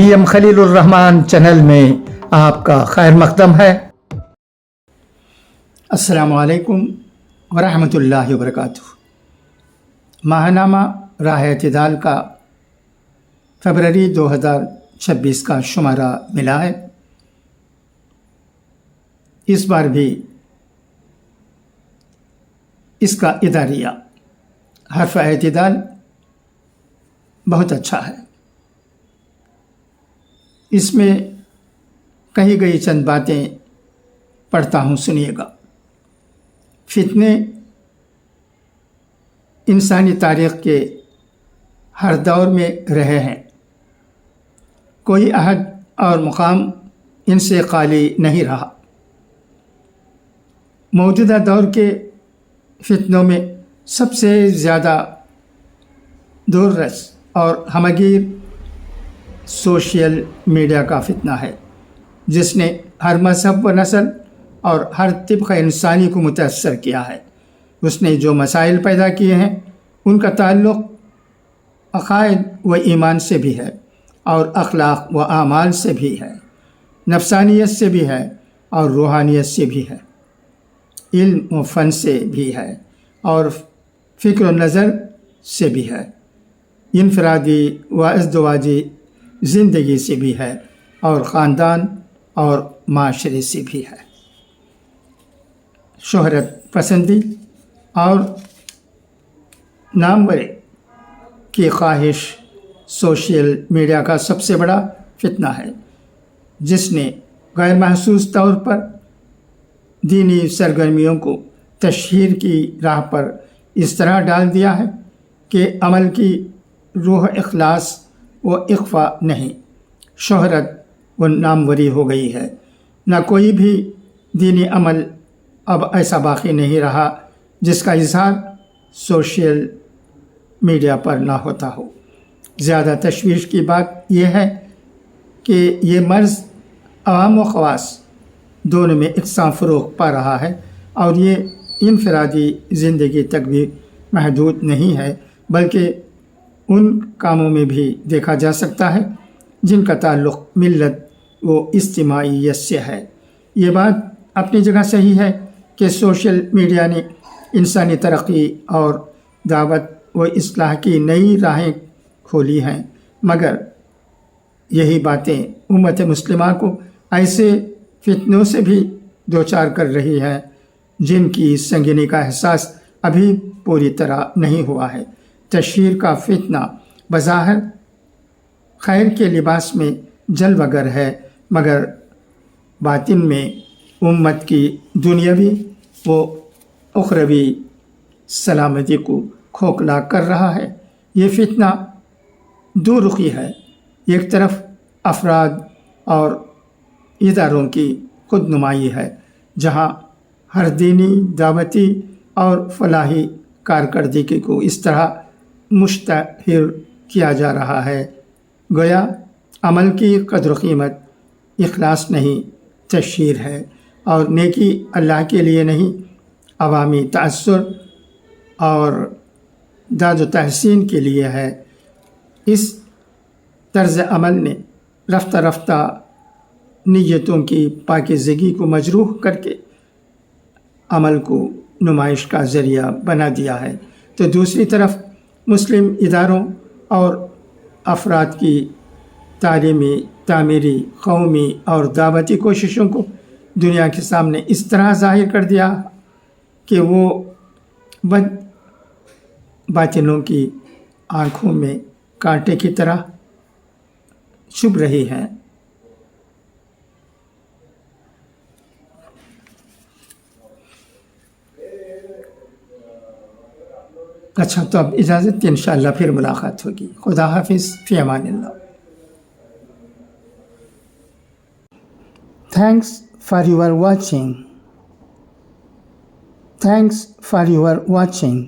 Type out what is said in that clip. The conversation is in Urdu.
VM خلیل الرحمان چینل میں آپ کا خیر مقدم ہے۔ السلام علیکم ورحمۃ اللہ وبرکاتہ۔ ماہنامہ راہ اعتدال کا فروری 2026 کا شمارہ ملا ہے۔ اس بار بھی اس کا اداریہ حرف اعتدال بہت اچھا ہے۔ اس میں کہی گئی چند باتیں پڑھتا ہوں، سنیے گا۔ فتنے انسانی تاریخ کے ہر دور میں رہے ہیں، کوئی عہد اور مقام ان سے خالی نہیں رہا۔ موجودہ دور کے فتنوں میں سب سے زیادہ دور رس اور ہمگیر سوشل میڈیا کا فتنہ ہے، جس نے ہر مذہب و نسل اور ہر طبقہ انسانی کو متاثر کیا ہے۔ اس نے جو مسائل پیدا کیے ہیں ان کا تعلق عقائد و ایمان سے بھی ہے، اور اخلاق و اعمال سے بھی ہے، نفسانیت سے بھی ہے اور روحانیت سے بھی ہے، علم و فن سے بھی ہے اور فکر و نظر سے بھی ہے، انفرادی و ازدواجی زندگی سے بھی ہے، اور خاندان اور معاشرے سے بھی ہے۔ شہرت پسندی اور نامورے کی خواہش سوشل میڈیا کا سب سے بڑا فتنہ ہے، جس نے غیر محسوس طور پر دینی سرگرمیوں کو تشہیر کی راہ پر اس طرح ڈال دیا ہے کہ عمل کی روح اخلاص و اخفا نہیں، شہرت و ناموری ہو گئی ہے۔ نہ کوئی بھی دینی عمل اب ایسا باقی نہیں رہا جس کا اظہار سوشل میڈیا پر نہ ہوتا ہو۔ زیادہ تشویش کی بات یہ ہے کہ یہ مرض عوام و خواص دونوں میں یکساں فروغ پا رہا ہے، اور یہ انفرادی زندگی تک بھی محدود نہیں ہے، بلکہ ان کاموں میں بھی دیکھا جا سکتا ہے جن کا تعلق ملت و اجتماعیت سے ہے۔ یہ بات اپنی جگہ صحیح ہے کہ سوشل میڈیا نے انسانی ترقی اور دعوت و اصلاح کی نئی راہیں کھولی ہیں، مگر یہی باتیں امت مسلمہ کو ایسے فتنوں سے بھی دوچار کر رہی ہیں جن کی سنگینی کا احساس ابھی پوری طرح نہیں ہوا ہے۔ تشہیر کا فتنہ بظاہر خیر کے لباس میں جلوہ گر ہے، مگر باطن میں امت کی دنیاوی و اخروی سلامتی کو کھوکھلا کر رہا ہے۔ یہ فتنہ دو رخی ہے۔ ایک طرف افراد اور اداروں کی خود نمائی ہے، جہاں ہر دینی، دعوتی اور فلاحی کارکردگی کو اس طرح مشتہر کیا جا رہا ہے گویا عمل کی قدر و قیمت اخلاص نہیں، تشہیر ہے، اور نیکی اللہ کے لیے نہیں، عوامی تأثر اور داد و تحسین کے لیے ہے۔ اس طرز عمل نے رفتہ رفتہ نیتوں کی پاکیزگی کو مجروح کر کے عمل کو نمائش کا ذریعہ بنا دیا ہے، تو دوسری طرف مسلم اداروں اور افراد کی تعلیمی، تعمیری، قومی اور دعوتی کوششوں کو دنیا کے سامنے اس طرح ظاہر کر دیا کہ وہ بد باطنوں کی آنکھوں میں کانٹے کی طرح چبھ رہی ہیں۔ اچھا، تو اب اجازت، انشاءاللہ پھر ملاقات ہوگی۔ خدا حافظ، فی امان اللہ۔ Thanks for your watching.